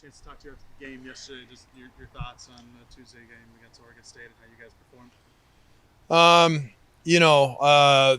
chance to talk to you after the game yesterday. Just your thoughts on the Tuesday game against Oregon State and how you guys performed. Um, you know, uh,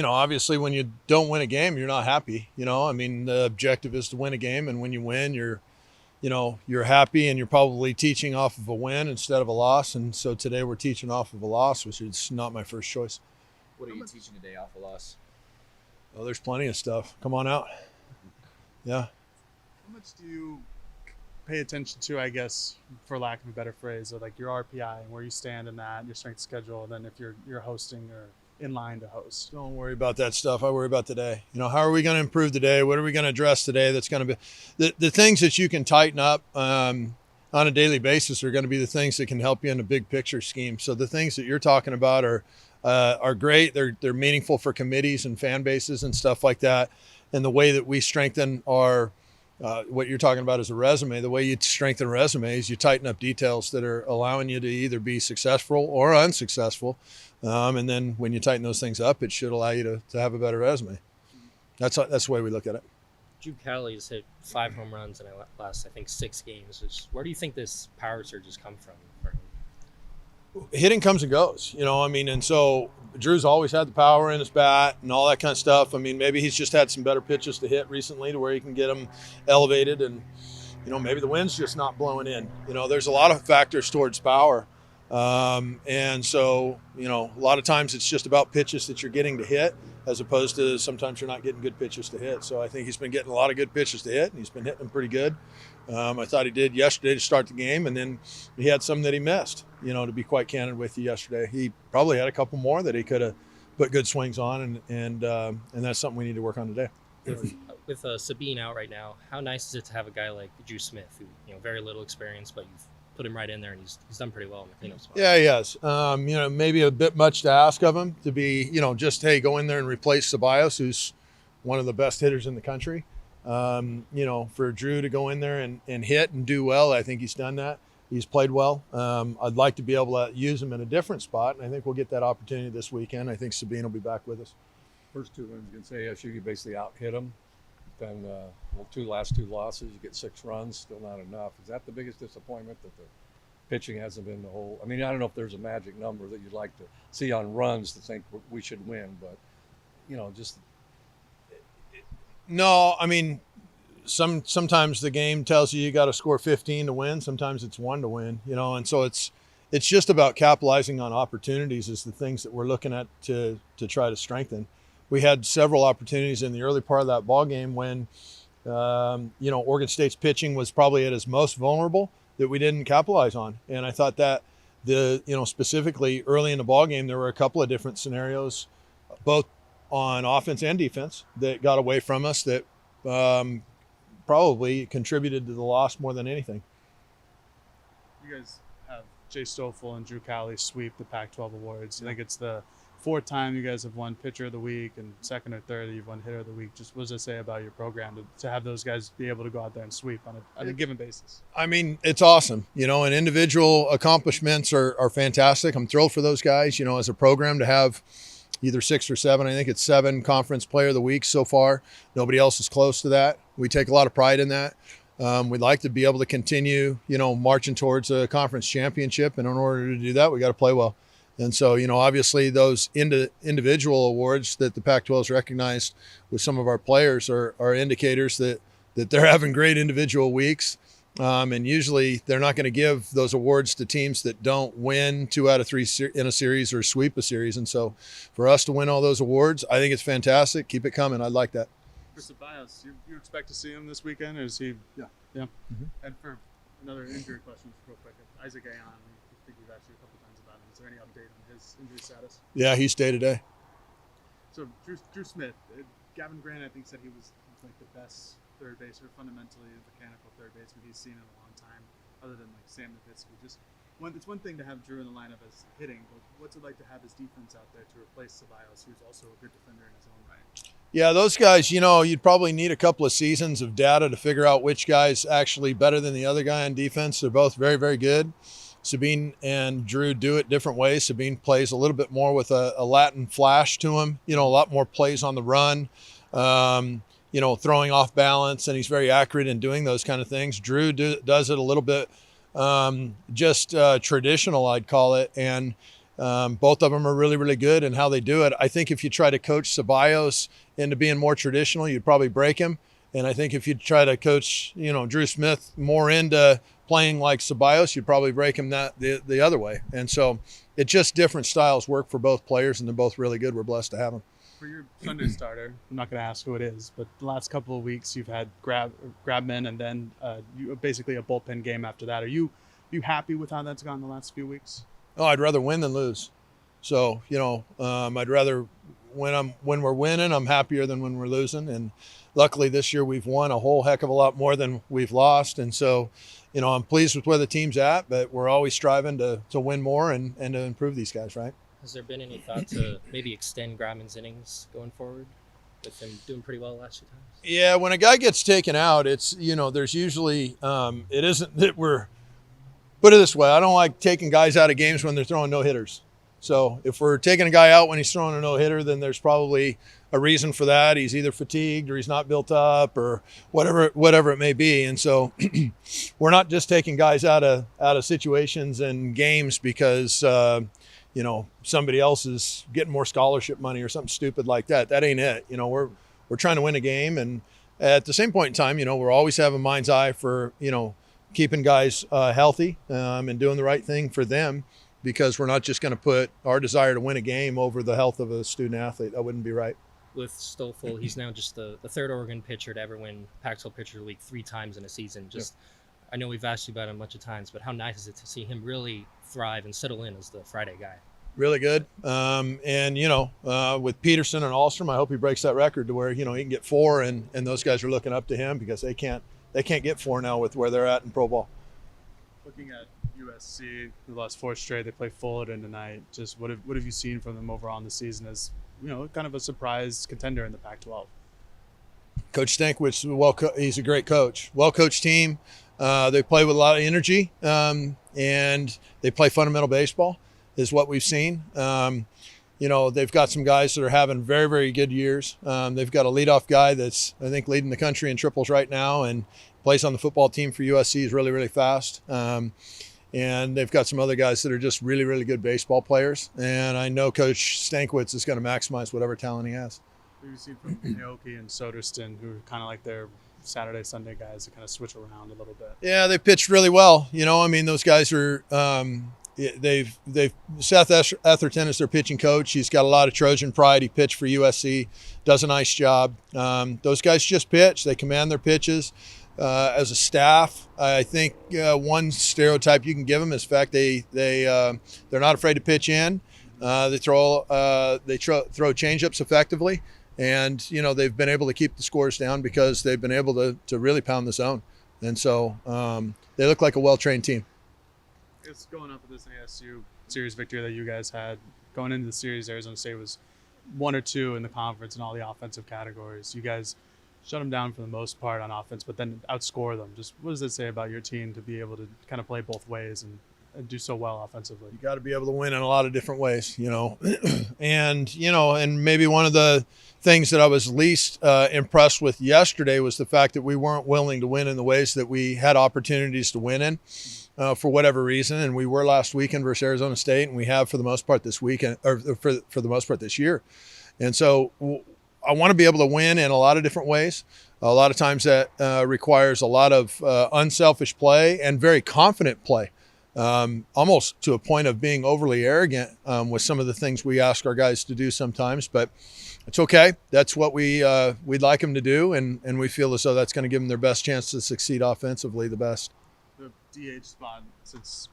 Obviously when you don't win a game, you're not happy. I mean, the objective is to win a game, and when you win, you're happy, and you're probably teaching off of a win instead of a loss. And so today we're teaching off of a loss, which is not my first choice. What are you teaching today off a loss? Oh, there's plenty of stuff. Come on out. Yeah. How much do you pay attention to, I guess, for lack of a better phrase, or like your RPI and where you stand in that, your strength schedule, and then if you're hosting or in line to host? Don't worry about that stuff. I worry about today. How are we going to improve today? What are we going to address today? That's going to be the things that you can tighten up on a daily basis are going to be the things that can help you in a big picture scheme. So the things that you're talking about are great. They're meaningful for committees and fan bases and stuff like that. And the way that we strengthen our what you're talking about is a resume. The way you strengthen resumes, you tighten up details that are allowing you to either be successful or unsuccessful. And then when you tighten those things up, it should allow you to have a better resume. That's the way we look at it. Drew Callie's hit 5 home runs in the last, I think, 6 games. Where do you think this power surge has come from for him? Hitting comes and goes, and so Drew's always had the power in his bat and all that kind of stuff. I mean, maybe he's just had some better pitches to hit recently to where he can get them elevated, and maybe the wind's just not blowing in. There's a lot of factors towards power, and so a lot of times it's just about pitches that you're getting to hit, as opposed to sometimes you're not getting good pitches to hit. So I think he's been getting a lot of good pitches to hit, and he's been hitting them pretty good. I thought he did yesterday to start the game, and then he had some that he missed. To be quite candid with you, yesterday he probably had a couple more that he could have put good swings on, and that's something we need to work on today. With Sabine out right now, how nice is it to have a guy like Drew Smith, who very little experience, but you've put him right in there, and he's done pretty well in the cleanup spot. Yeah, he has. Maybe a bit much to ask of him to be, just hey, go in there and replace Ceballos, who's one of the best hitters in the country. For Drew to go in there and hit and do well, I think he's done that. He's played well. I'd like to be able to use him in a different spot, and I think we'll get that opportunity this weekend. I think Sabine will be back with us. First 2 wins against ASU, you basically out-hit them. Then last two losses, you get 6 runs, still not enough. Is that the biggest disappointment, that the pitching hasn't been the whole? I mean, I don't know if there's a magic number that you'd like to see on runs to think we should win, but, just... No, I mean, sometimes the game tells you got to score 15 to win. Sometimes it's 1 to win, and so it's just about capitalizing on opportunities is the things that we're looking at to try to strengthen. We had several opportunities in the early part of that ball game when, Oregon State's pitching was probably at its most vulnerable that we didn't capitalize on. And I thought that specifically early in the ball game, there were a couple of different scenarios, both on offense and defense, that got away from us that probably contributed to the loss more than anything. You guys have Jay Stoffel and Drew Callie sweep the Pac-12 awards. I think it's the 4th time you guys have won Pitcher of the Week, and 2nd or 3rd that you've won Hitter of the Week. Just what does it say about your program to have those guys be able to go out there and sweep on a given basis? I mean, it's awesome. And individual accomplishments are fantastic. I'm thrilled for those guys, as a program to have either 6 or 7. I think it's 7 Conference Player of the Week so far. Nobody else is close to that. We take a lot of pride in that. We'd like to be able to continue, marching towards a conference championship. And in order to do that, we got to play well. And so, obviously those individual awards that the Pac-12 has recognized with some of our players are indicators that they're having great individual weeks. And usually they're not going to give those awards to teams that don't win 2 out of 3 in a series or sweep a series. And so for us to win all those awards, I think it's fantastic. Keep it coming. I'd like that. For Ceballos, you expect to see him this weekend, or is he? Yeah. Mm-hmm. And for another injury question, real quick, Isaac Ayon, I think we've asked you a couple times about him. Is there any update on his injury status? Yeah, he's day-to-day. So Drew Smith, Gavin Grant, I think, said he was like the best third baser, fundamentally a mechanical third baseman he's seen in a long time, other than like Sam Nowitzki. It's one thing to have Drew in the lineup as hitting, but what's it like to have his defense out there to replace Ceballos, who's also a good defender in his own right? Yeah, those guys, you'd probably need a couple of seasons of data to figure out which guy's actually better than the other guy on defense. They're both very, very good. Sabine and Drew do it different ways. Sabine plays a little bit more with a Latin flash to him, a lot more plays on the run. throwing off balance, and he's very accurate in doing those kind of things. Drew does it a little bit just traditional, I'd call it, and both of them are really, really good in how they do it. I think if you try to coach Ceballos into being more traditional, you'd probably break him. And I think if you try to coach, Drew Smith more into playing like Ceballos, you'd probably break him the other way. And so it's just different styles work for both players, and they're both really good. We're blessed to have them. For your Sunday starter, I'm not going to ask who it is, but the last couple of weeks you've had Grabman and then basically a bullpen game after that. Are you happy with how that's gone the last few weeks? Oh, I'd rather win than lose. So, I'd rather when we're winning, I'm happier than when we're losing. And luckily this year we've won a whole heck of a lot more than we've lost. And so, I'm pleased with where the team's at, but we're always striving to win more and to improve these guys, right? Has there been any thought to maybe extend Grabman's innings going forward with him doing pretty well the last few times? Yeah, when a guy gets taken out, it's, there's usually, it isn't that put it this way, I don't like taking guys out of games when they're throwing no-hitters. So if we're taking a guy out when he's throwing a no-hitter, then there's probably a reason for that. He's either fatigued or he's not built up or whatever it may be. And so we're not just taking guys out of situations and games because somebody else is getting more scholarship money or something stupid like that. That ain't it. We're trying to win a game, and at the same point in time, we're always having mind's eye for keeping guys healthy and doing the right thing for them, because we're not just going to put our desire to win a game over the health of a student athlete. That wouldn't be right. With Stoffel, he's now just the third Oregon pitcher to ever win Pac-12 Pitcher of the Week 3 times in a season. I know we've asked you about him a bunch of times, but how nice is it to see him really thrive and settle in as the Friday guy? Really good. With Peterson and Alstrom, I hope he breaks that record to where, he can get 4 and those guys are looking up to him, because they can't get 4 now with where they're at in pro ball. Looking at USC, who lost 4 straight, they play Fullerton tonight. Just what have you seen from them overall in the season as, kind of a surprise contender in the Pac-12? Coach Stankwitz, he's a great coach. Well-coached team. They play with a lot of energy, and they play fundamental baseball is what we've seen. They've got some guys that are having very, very good years. They've got a leadoff guy that's, I think, leading the country in triples right now and plays on the football team for USC. He's really, really fast. And they've got some other guys that are just really, really good baseball players. And I know Coach Stankwitz is going to maximize whatever talent he has. What have you seen from Aoki and Soderstrom, who are kind of like their Saturday, Sunday guys that kind of switch around a little bit? Yeah, they pitched really well. Those guys are Seth Etherton is their pitching coach. He's got a lot of Trojan pride. He pitched for USC, does a nice job. Those guys just pitch. They command their pitches. As a staff, I think one stereotype you can give them is the fact they're not afraid to pitch in. They throw changeups effectively, and they've been able to keep the scores down because they've been able to really pound the zone, and so they look like a well-trained team. It's going up with this ASU series victory that you guys had. Going into the series, Arizona State was 1 or 2 in the conference in all the offensive categories. You guys shut them down for the most part on offense, but then outscore them. Just what does it say about your team to be able to kind of play both ways and do so well offensively? You got to be able to win in a lot of different ways, and maybe one of the things that I was least impressed with yesterday was the fact that we weren't willing to win in the ways that we had opportunities to win in. For whatever reason, and we were last weekend versus Arizona State, and we have for the most part this weekend, or for the most part this year. And so I want to be able to win in a lot of different ways. A lot of times that requires a lot of unselfish play and very confident play, almost to a point of being overly arrogant with some of the things we ask our guys to do sometimes. But it's okay. That's what we'd like them to do, and we feel as though that's going to give them their best chance to succeed offensively the best. The DH spot, since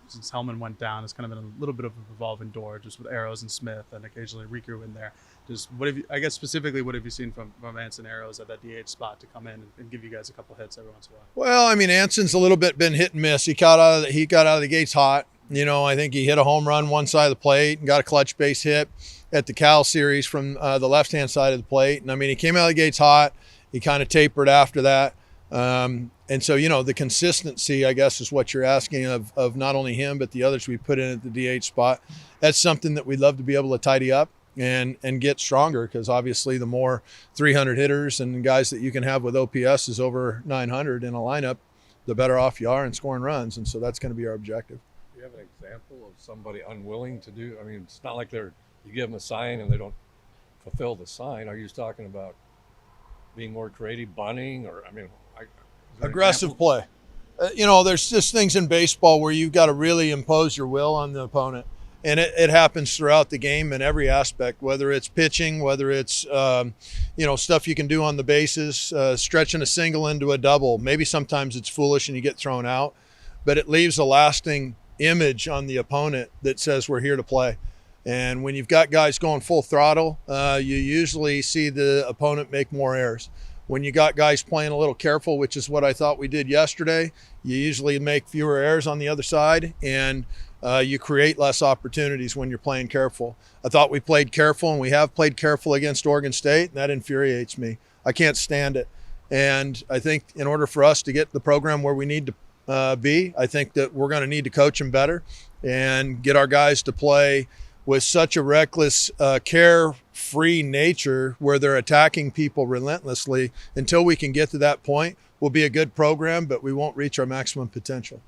Hellman went down, has kind of been a little bit of a revolving door, just with Arrows and Smith, and occasionally Riku in there. Just what have you seen from Anson Arrows at that DH spot to come in and give you guys a couple hits every once in a while? Well, Anson's a little bit been hit and miss. He got out of the gates hot. I think he hit a home run one side of the plate and got a clutch base hit at the Cal series from the left-hand side of the plate. And he came out of the gates hot. He kind of tapered after that. And so, the consistency, I guess, is what you're asking of not only him, but the others we put in at the DH spot. That's something that we'd love to be able to tidy up. and get stronger, because obviously the more 300 hitters and guys that you can have with OPS is over 900 in a lineup, the better off you are in scoring runs. And so that's going to be our objective. Do you have an example of somebody unwilling to do? I mean, it's not like you give them a sign and they don't fulfill the sign. Are you talking about being more creative, bunting, or is there an Aggressive example? play. There's just things in baseball where you've got to really impose your will on the opponent. And it happens throughout the game in every aspect, whether it's pitching, whether it's, stuff you can do on the bases, stretching a single into a double. Maybe sometimes it's foolish and you get thrown out, but it leaves a lasting image on the opponent that says we're here to play. And when you've got guys going full throttle, you usually see the opponent make more errors. When you got guys playing a little careful, which is what I thought we did yesterday, you usually make fewer errors on the other side, and you create less opportunities when you're playing careful. I thought we played careful, and we have played careful against Oregon State, and that infuriates me. I can't stand it. And I think in order for us to get the program where we need to be, I think that we're going to need to coach them better and get our guys to play with such a reckless, carefree nature where they're attacking people relentlessly. Until we can get to that point, we'll be a good program, but we won't reach our maximum potential.